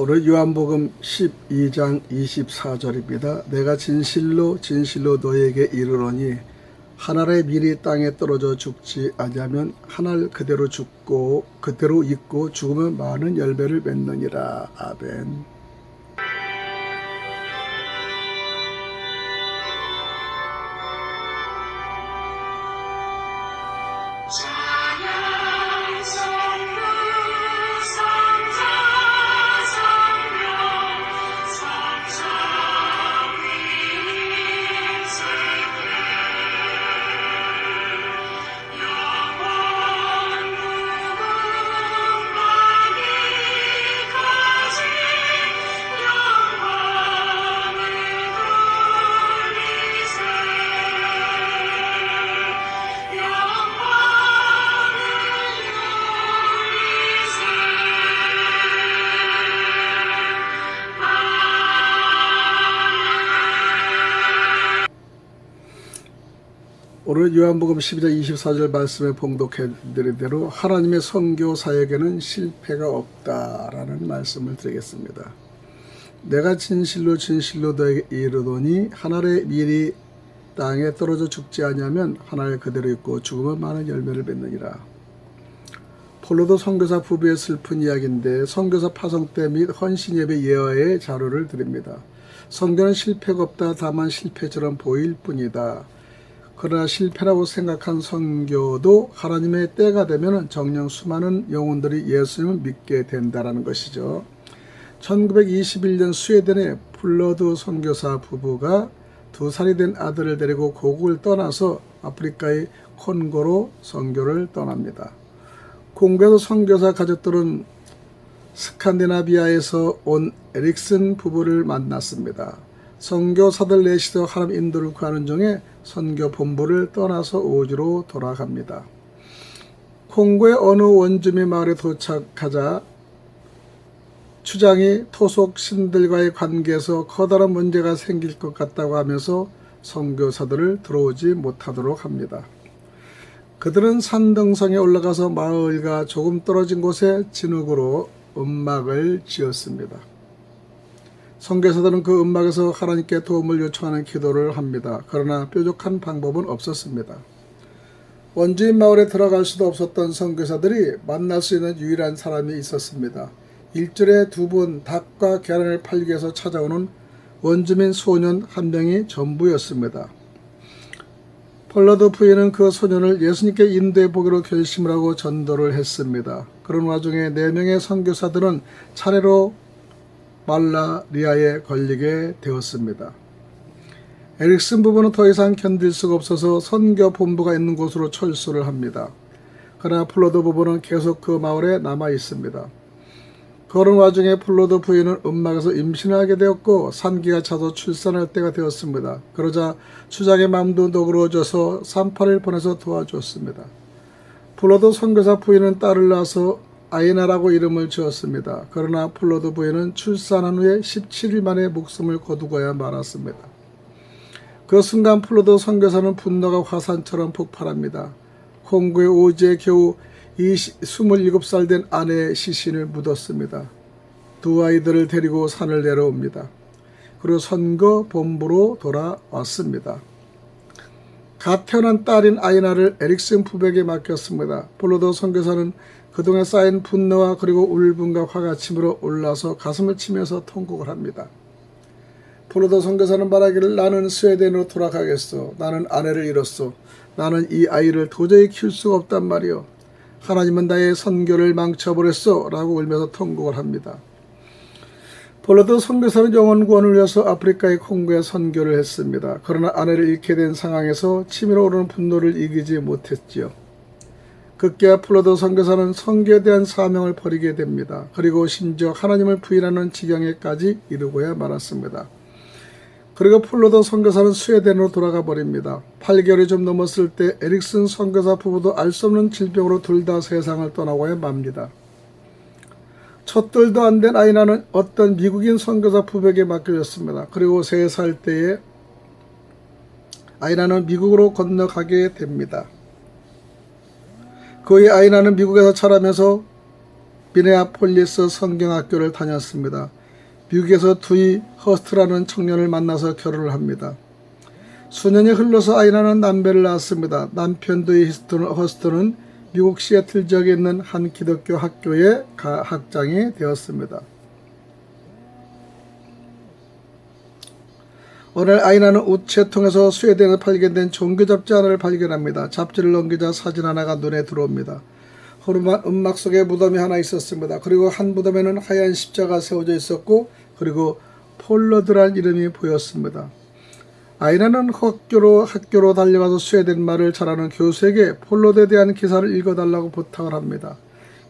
오늘 요한복음 12장 24절입니다. 내가 진실로 진실로 너에게 이르노니 한 알의 밀이 땅에 떨어져 죽지 아니하면 한 알 그대로 죽고 그대로 있고 죽으면 많은 열매를 맺느니라. 아멘. 오늘 요한복음 12장 24절 말씀에 봉독해드린 대로 하나님의 선교 사역에는 실패가 없다라는 말씀을 드리겠습니다. 내가 진실로 진실로 너에게 이르노니 한 알의 밀이 땅에 떨어져 죽지 아니하면 한 알 그대로 있고 죽으면 많은 열매를 맺느니라. 폴로도 선교사 부부의 슬픈 이야기인데 선교사 파송 때 및 헌신 예배 예화의 자료를 드립니다. 선교는 실패가 없다. 다만 실패처럼 보일 뿐이다. 그러나 실패라고 생각한 선교도 하나님의 때가 되면 정녕 수많은 영혼들이 예수님을 믿게 된다는 것이죠. 1921년 스웨덴의 플러드 선교사 부부가 2살이 된 아들을 데리고 고국을 떠나서 아프리카의 콘고로 선교를 떠납니다. 공고에서 선교사 가족들은 스칸디나비아에서 온 에릭슨 부부를 만났습니다. 선교사들 넷이서 하나님 인도를 구하는 중에 선교 본부를 떠나서 오주로 돌아갑니다. 콩고의 어느 원주민 마을에 도착하자 추장이 토속 신들과의 관계에서 커다란 문제가 생길 것 같다고 하면서 선교사들을 들어오지 못하도록 합니다. 그들은 산등성에 올라가서 마을과 조금 떨어진 곳에 진흙으로 음막을 지었습니다. 선교사들은 그 음막에서 하나님께 도움을 요청하는 기도를 합니다. 그러나 뾰족한 방법은 없었습니다. 원주민 마을에 들어갈 수도 없었던 선교사들이 만날 수 있는 유일한 사람이 있었습니다. 일주일에 2번 닭과 계란을 팔기 위해서 찾아오는 원주민 소년 한 명이 전부였습니다. 폴러드 부인은 그 소년을 예수님께 인도해 보기로 결심을 하고 전도를 했습니다. 그런 와중에 4명의 선교사들은 차례로 말라리아에 걸리게 되었습니다. 에릭슨 부부는 더 이상 견딜 수가 없어서 선교 본부가 있는 곳으로 철수를 합니다. 그러나 플로드 부부는 계속 그 마을에 남아 있습니다. 그런 와중에 플로드 부인은 음막에서 임신을 하게 되었고 산기가 차서 출산할 때가 되었습니다. 그러자 추장의 마음도 너그러워져서 산파를 보내서 도와줬습니다. 플로드 선교사 부인은 딸을 낳아서 아이나라고 이름을 지었습니다. 그러나 플로드 부인은 출산한 후에 17일 만에 목숨을 거두고야 말았습니다. 그 순간 플로드 선교사는 분노가 화산처럼 폭발합니다. 콩고의 오지에 겨우 27살 된 아내의 시신을 묻었습니다. 2 아이들을 데리고 산을 내려옵니다. 그리고 선교 본부로 돌아왔습니다. 갓 태어난 딸인 아이나를 에릭슨 부부에게 맡겼습니다. 플로드 선교사는 그동안 쌓인 분노와 그리고 울분과 화가 치밀어 올라서 가슴을 치면서 통곡을 합니다. 플로드 선교사는 말하기를 나는 스웨덴으로 돌아가겠소. 나는 아내를 잃었소. 나는 이 아이를 도저히 키울 수가 없단 말이오. 하나님은 나의 선교를 망쳐버렸소. 라고 울면서 통곡을 합니다. 플로드 선교사는 영혼 구원을 위해서 아프리카의 콩고에 선교를 했습니다. 그러나 아내를 잃게 된 상황에서 치밀어 오르는 분노를 이기지 못했지요. 급기야 플로드 선교사는 선교에 대한 사명을 버리게 됩니다. 그리고 심지어 하나님을 부인하는 지경에까지 이르고야 말았습니다. 그리고 플로드 선교사는 스웨덴으로 돌아가 버립니다. 8개월이 좀 넘었을 때 에릭슨 선교사 부부도 알 수 없는 질병으로 둘 다 세상을 떠나고야 맙니다. 첫 돌도 안 된 아이나는 어떤 미국인 선교사 부부에게 맡겨졌습니다. 그리고 3살 때에 아이나는 미국으로 건너가게 됩니다. 그의 아이나는 미국에서 자라면서 미네아폴리스 성경학교를 다녔습니다. 미국에서 두이 허스트라는 청년을 만나서 결혼을 합니다. 수년이 흘러서 아이라는 남배를 낳았습니다. 남편 두이 허스트는 미국 시애틀 지역에 있는 한 기독교 학교의 학장이 되었습니다. 오늘 아이나는 우체통에서 스웨덴에 발견된 종교 잡지 하나를 발견합니다. 잡지를 넘기자 사진 하나가 눈에 들어옵니다. 허름한 음막 속에 무덤이 하나 있었습니다. 그리고 한 무덤에는 하얀 십자가 세워져 있었고 그리고 폴러드란 이름이 보였습니다. 아이나는 학교로 달려가서 스웨덴 말을 잘하는 교수에게 폴러드에 대한 기사를 읽어달라고 부탁을 합니다.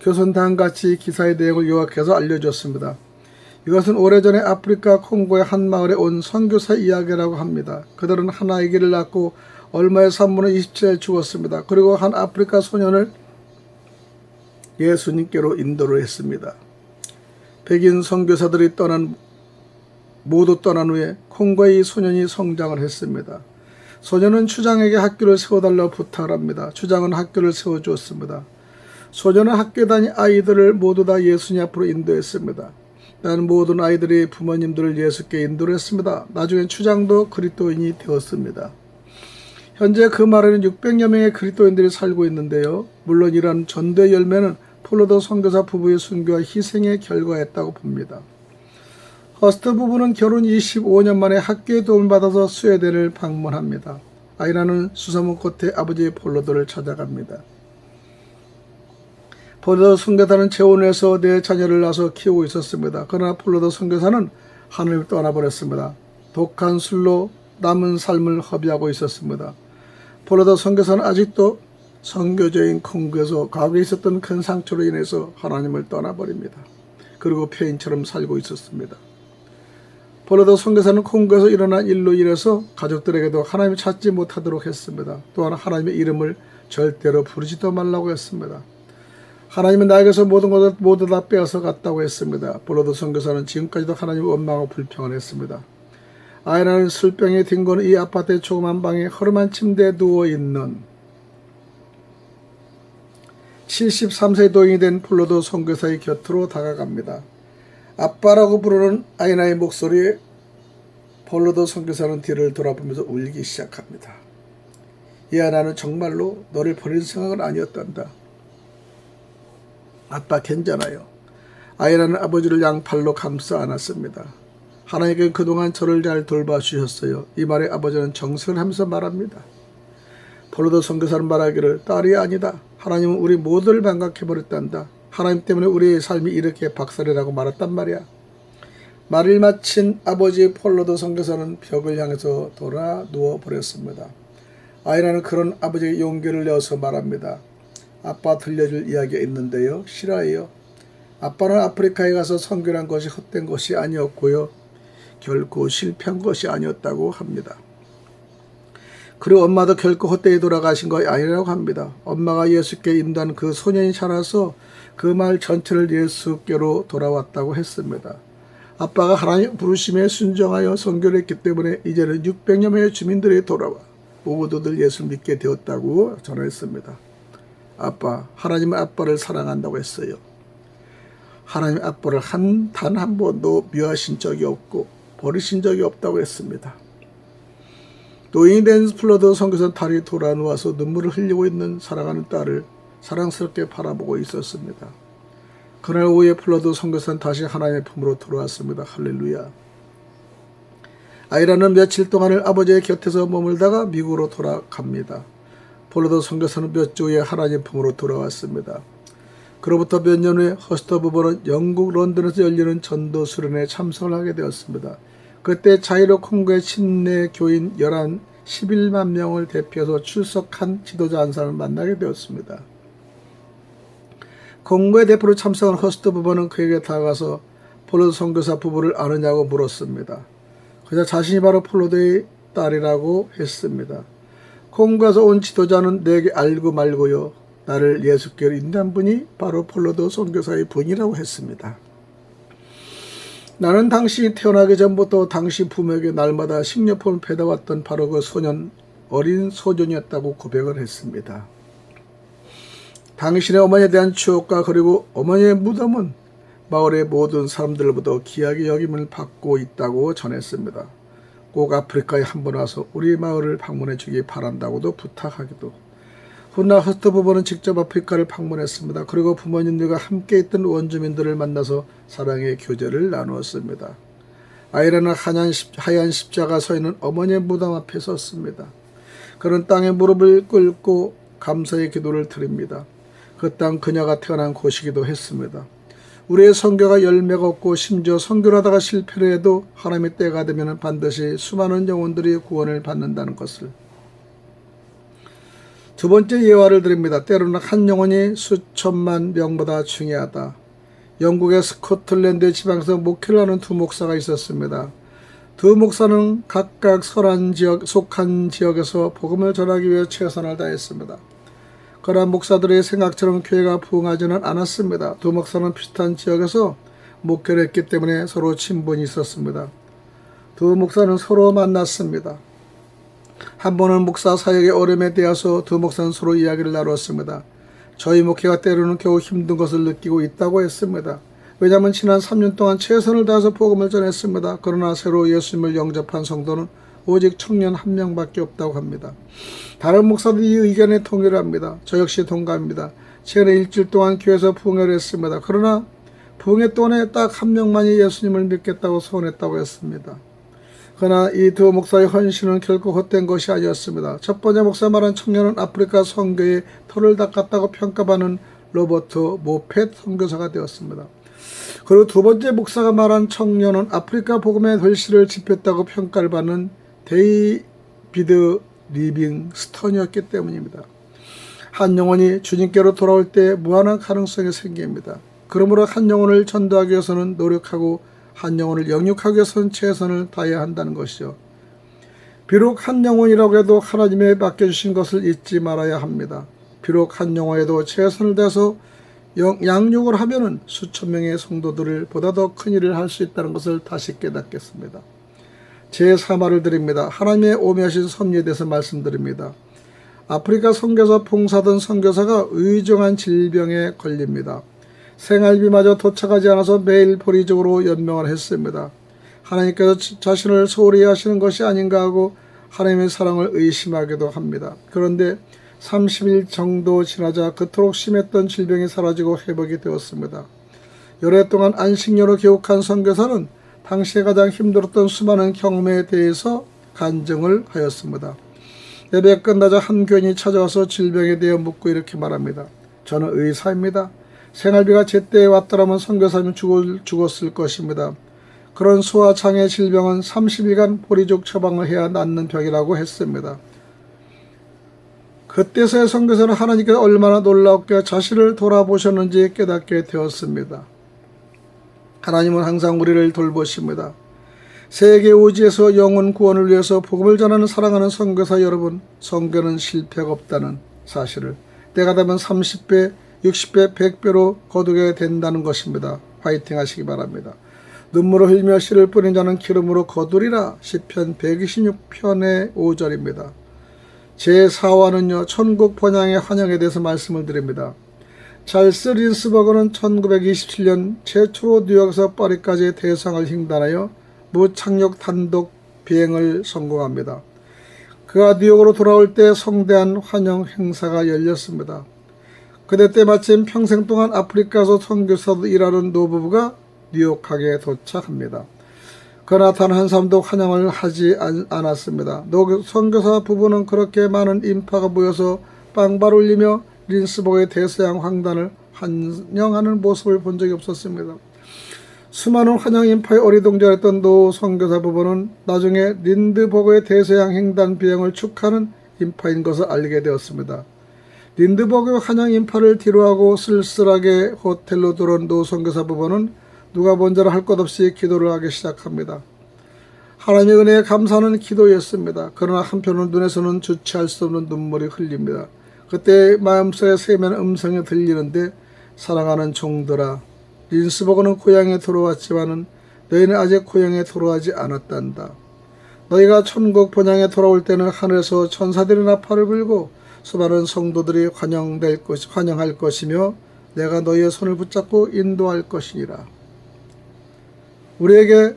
교수는 다음같이 기사의 내용을 요약해서 알려줬습니다. 이것은 오래전에 아프리카 콩고의 한 마을에 온 선교사 이야기라고 합니다. 그들은 한 아기를 낳고 얼마의 산모는 27일 죽었습니다. 그리고 한 아프리카 소년을 예수님께로 인도를 했습니다. 백인 선교사들이 모두 떠난 후에 콩고의 이 소년이 성장을 했습니다. 소년은 추장에게 학교를 세워달라고 부탁을 합니다. 추장은 학교를 세워주었습니다. 소년은 학교에 다닌 아이들을 모두 다 예수님 앞으로 인도했습니다. 나는 모든 아이들이 부모님들을 예수께 인도를 했습니다. 나중에 추장도 그리스도인이 되었습니다. 현재 그 마을에는 600여 명의 그리스도인들이 살고 있는데요. 물론 이러한 전도의 열매는 폴러드 선교사 부부의 순교와 희생의 결과였다고 봅니다. 허스트 부부는 결혼 25년 만에 학교의 도움을 받아서 스웨덴을 방문합니다. 아이나는 수소문 끝에 아버지 폴러드를 찾아갑니다. 폴러드 선교사는 재혼해서 네 자녀를 낳아서 키우고 있었습니다. 그러나 폴러드 선교사는 하늘을 떠나버렸습니다. 독한 술로 남은 삶을 허비하고 있었습니다. 폴러드 선교사는 아직도 선교적인 콩고에서 과거에 있었던 큰 상처로 인해서 하나님을 떠나버립니다. 그리고 폐인처럼 살고 있었습니다. 폴러드 선교사는 콩고에서 일어난 일로 인해서 가족들에게도 하나님을 찾지 못하도록 했습니다. 또한 하나님의 이름을 절대로 부르지도 말라고 했습니다. 하나님은 나에게서 모든 것을 모두 다 빼앗아 갔다고 했습니다. 폴러드 선교사는 지금까지도 하나님을 원망하고 불평을 했습니다. 아이나는 술병에 뒹군 이 아파트의 조그만 방에 허름한 침대에 누워있는 73세 노인이 된 폴러드 선교사의 곁으로 다가갑니다. 아빠라고 부르는 아이나의 목소리에 폴러드 선교사는 뒤를 돌아보면서 울기 시작합니다. 야, 나는 정말로 너를 버릴 생각은 아니었단다. 아빠 괜찮아요. 아이나는 아버지를 양팔로 감싸 안았습니다. 하나님께 그동안 저를 잘 돌봐주셨어요. 이 말에 아버지는 정색을 하면서 말합니다. 폴러드 선교사는 말하기를 딸이 아니다. 하나님은 우리 모두를 망각해버렸단다. 하나님 때문에 우리의 삶이 이렇게 박살이라고 말했단 말이야. 말을 마친 아버지 폴러드 선교사는 벽을 향해서 돌아 누워버렸습니다. 아이나는 그런 아버지의 용기를 내어서 말합니다. 아빠 들려줄 이야기가 있는데요. 싫어해요. 아빠는 아프리카에 가서 선교한 것이 헛된 것이 아니었고요. 결코 실패한 것이 아니었다고 합니다. 그리고 엄마도 결코 헛되이 돌아가신 것이 아니라고 합니다. 엄마가 예수께 인도한 그 소년이 자라서 그 마을 전체를 예수께로 돌아왔다고 했습니다. 아빠가 하나님 부르심에 순종하여 선교를 했기 때문에 이제는 600여 명의 주민들이 돌아와 모두들 예수 믿게 되었다고 전했습니다. 아빠, 하나님은 아빠를 사랑한다고 했어요. 하나님 아빠를 단 한 번도 미워하신 적이 없고 버리신 적이 없다고 했습니다. 노인이 된 폴러드 선교사는 다리 돌아 누워서 눈물을 흘리고 있는 사랑하는 딸을 사랑스럽게 바라보고 있었습니다. 그날 오후에 폴러드 선교사는 다시 하나님의 품으로 돌아왔습니다. 할렐루야. 아이라는 며칠 동안을 아버지의 곁에서 머물다가 미국으로 돌아갑니다. 폴러드 선교사는 몇 주 후에 하나님 품으로 돌아왔습니다. 그로부터 몇 년 후에 허스터 부부는 영국 런던에서 열리는 전도 수련회에 참석을 하게 되었습니다. 그때 자이로 콩고의 침례 교인 11만 명을 대표해서 출석한 지도자 한 사람을 만나게 되었습니다. 콩고의 대표로 참석한 허스터 부부는 그에게 다가가서 폴러드 선교사 부부를 아느냐고 물었습니다. 그자 자신이 바로 폴러드의 딸이라고 했습니다. 콩고에서 온 지도자는 내게 알고 말고요. 나를 예수께로 인도한 분이 바로 폴러드 선교사의 분이라고 했습니다. 나는 당신이 태어나기 전부터 당신 부모에게 날마다 식료품을 배달왔던 바로 그 어린 소년이었다고 고백을 했습니다. 당신의 어머니에 대한 추억과 그리고 어머니의 무덤은 마을의 모든 사람들보다 귀하게 여김을 받고 있다고 전했습니다. 꼭 아프리카에 한번 와서 우리 마을을 방문해 주기 바란다고도 부탁하기도. 훗날 허스트 부부는 직접 아프리카를 방문했습니다. 그리고 부모님들과 함께 있던 원주민들을 만나서 사랑의 교제를 나누었습니다. 아이라는 하얀 십자가 서 있는 어머니의 무덤 앞에 섰습니다. 그는 땅에 무릎을 꿇고 감사의 기도를 드립니다. 그 땅 그녀가 태어난 곳이기도 했습니다. 우리의 선교가 열매가 없고 심지어 선교를 하다가 실패를 해도 하나님의 때가 되면 반드시 수많은 영혼들이 구원을 받는다는 것을. 두 번째 예화를 드립니다. 때로는 한 영혼이 수천만 명보다 중요하다. 영국의 스코틀랜드 지방에서 목회를 하는 두 목사가 있었습니다. 두 목사는 각각 속한 지역에서 복음을 전하기 위해 최선을 다했습니다. 그러나 목사들의 생각처럼 교회가 부흥하지는 않았습니다. 두 목사는 비슷한 지역에서 목회를 했기 때문에 서로 친분이 있었습니다. 두 목사는 서로 만났습니다. 한 번은 목사 사역의 어려움에 대해서 두 목사는 서로 이야기를 나눴습니다. 저희 목회가 때로는 겨우 힘든 것을 느끼고 있다고 했습니다. 왜냐하면 지난 3년 동안 최선을 다해서 복음을 전했습니다. 그러나 새로 예수님을 영접한 성도는 오직 청년 한 명밖에 없다고 합니다. 다른 목사들이 이 의견에 동의를 합니다. 저 역시 동감합니다. 최근에 일주일 동안 교회에서 부흥회를 했습니다. 그러나 부흥회 동안에 딱 한 명만이 예수님을 믿겠다고 소원했다고 했습니다. 그러나 이 두 목사의 헌신은 결코 헛된 것이 아니었습니다. 첫 번째 목사 말한 청년은 아프리카 선교의 털을 닦았다고 평가받는 로버트 모펫 선교사가 되었습니다. 그리고 두 번째 목사가 말한 청년은 아프리카 복음의 결실을 지폈다고 평가를 받는 데이비드 리빙스턴이었기 때문입니다. 한 영혼이 주님께로 돌아올 때 무한한 가능성이 생깁니다. 그러므로 한 영혼을 전도하기 위해서는 노력하고 한 영혼을 영육하기 위해서는 최선을 다해야 한다는 것이죠. 비록 한 영혼이라고 해도 하나님의 맡겨주신 것을 잊지 말아야 합니다. 비록 한 영혼에도 최선을 다해서 양육을 하면은 수천 명의 성도들을 보다 더 큰 일을 할 수 있다는 것을 다시 깨닫겠습니다. 제 3화를 드립니다. 하나님의 오묘하신 섭리에 대해서 말씀드립니다. 아프리카 선교사 봉사던 선교사가 의정한 질병에 걸립니다. 생활비마저 도착하지 않아서 매일 포리적으로 연명을 했습니다. 하나님께서 자신을 소홀히 하시는 것이 아닌가 하고 하나님의 사랑을 의심하기도 합니다. 그런데 30일 정도 지나자 그토록 심했던 질병이 사라지고 회복이 되었습니다. 열애 동안 안식년으로 교육한 선교사는 당시에 가장 힘들었던 수많은 경험에 대해서 간증을 하였습니다. 예배 끝나자 한 교인이 찾아와서 질병에 대해 묻고 이렇게 말합니다. 저는 의사입니다. 생활비가 제때에 왔더라면 선교사는 죽었을 것입니다. 그런 소아 장애 질병은 30일간 포리족 처방을 해야 낫는 병이라고 했습니다. 그때서야 선교사는 하나님께서 얼마나 놀랍게 자신을 돌아보셨는지 깨닫게 되었습니다. 하나님은 항상 우리를 돌보십니다. 세계 오지에서 영혼 구원을 위해서 복음을 전하는 사랑하는 선교사 여러분, 선교는 실패가 없다는 사실을 때가 되면 30배, 60배, 100배로 거두게 된다는 것입니다. 화이팅 하시기 바랍니다. 눈물을 흘며 씨를 뿌린 자는 기름으로 거두리라. 시편 126편의 5절입니다. 제4화는요. 천국 번향의 환영에 대해서 말씀을 드립니다. 찰스 린스버그는 1927년 최초로 뉴욕에서 파리까지의 대상을 횡단하여 무착륙 단독 비행을 성공합니다. 그가 뉴욕으로 돌아올 때 성대한 환영 행사가 열렸습니다. 그때 때 마침 평생 동안 아프리카에서 선교사도 일하는 노부부가 뉴욕하게 도착합니다. 그러나 단 한 사람도 환영을 하지 않았습니다. 선교사 부부는 그렇게 많은 인파가 모여서 빵발 울리며 린스버그의 대서양 횡단을 환영하는 모습을 본 적이 없었습니다. 수많은 환영 인파에 어리둥절했던 노 선교사 부부는 나중에 린드버그의 대서양 횡단 비행을 축하하는 인파인 것을 알게 되었습니다. 린드버그 환영 인파를 뒤로하고 쓸쓸하게 호텔로 들어온 노 선교사 부부는 누가 먼저라 할 것 없이 기도를 하기 시작합니다. 하나님의 은혜에 감사하는 기도였습니다. 그러나 한편으로 눈에서는 주체할 수 없는 눈물이 흘립니다. 그때 마음속에 세면 음성이 들리는데 사랑하는 종들아, 린스버그는 고향에 돌아왔지만은 너희는 아직 고향에 돌아오지 않았단다. 너희가 천국 본향에 돌아올 때는 하늘에서 천사들이 나팔을 불고 수많은 성도들이 환영할 것이며 내가 너희의 손을 붙잡고 인도할 것이니라. 우리에게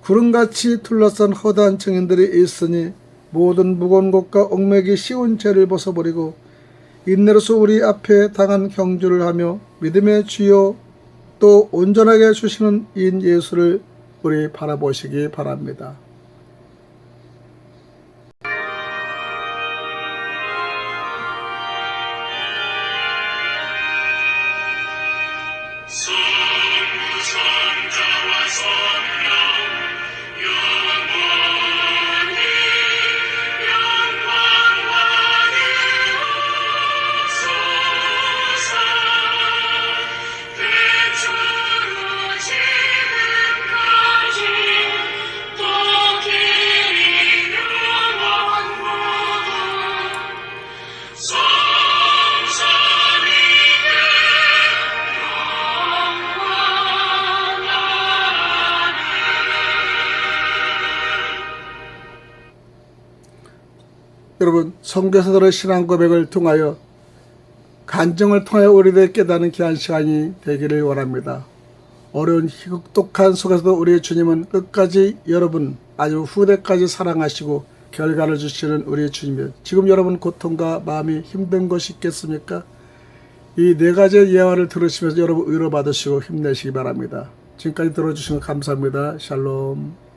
구름같이 둘러싼 허다한 증인들이 있으니 모든 무거운 것과 얽매기 쉬운 죄를 벗어버리고 인내로서 우리 앞에 당한 경주를 하며 믿음의 주요 또 온전하게 주시는 인 예수를 우리 바라보시기 바랍니다. 여러분, 선교사들의 신앙 고백을 통하여 간증을 통하여 우리들의 깨닫는 귀한 시간이 되기를 원합니다. 어려운 희극독한 속에서도 우리의 주님은 끝까지 여러분 아주 후대까지 사랑하시고 결과를 주시는 우리의 주님이에요. 지금 여러분 고통과 마음이 힘든 것이 있겠습니까? 이 네 가지의 예화를 들으시면서 여러분 위로받으시고 힘내시기 바랍니다. 지금까지 들어주신 것 감사합니다. 샬롬.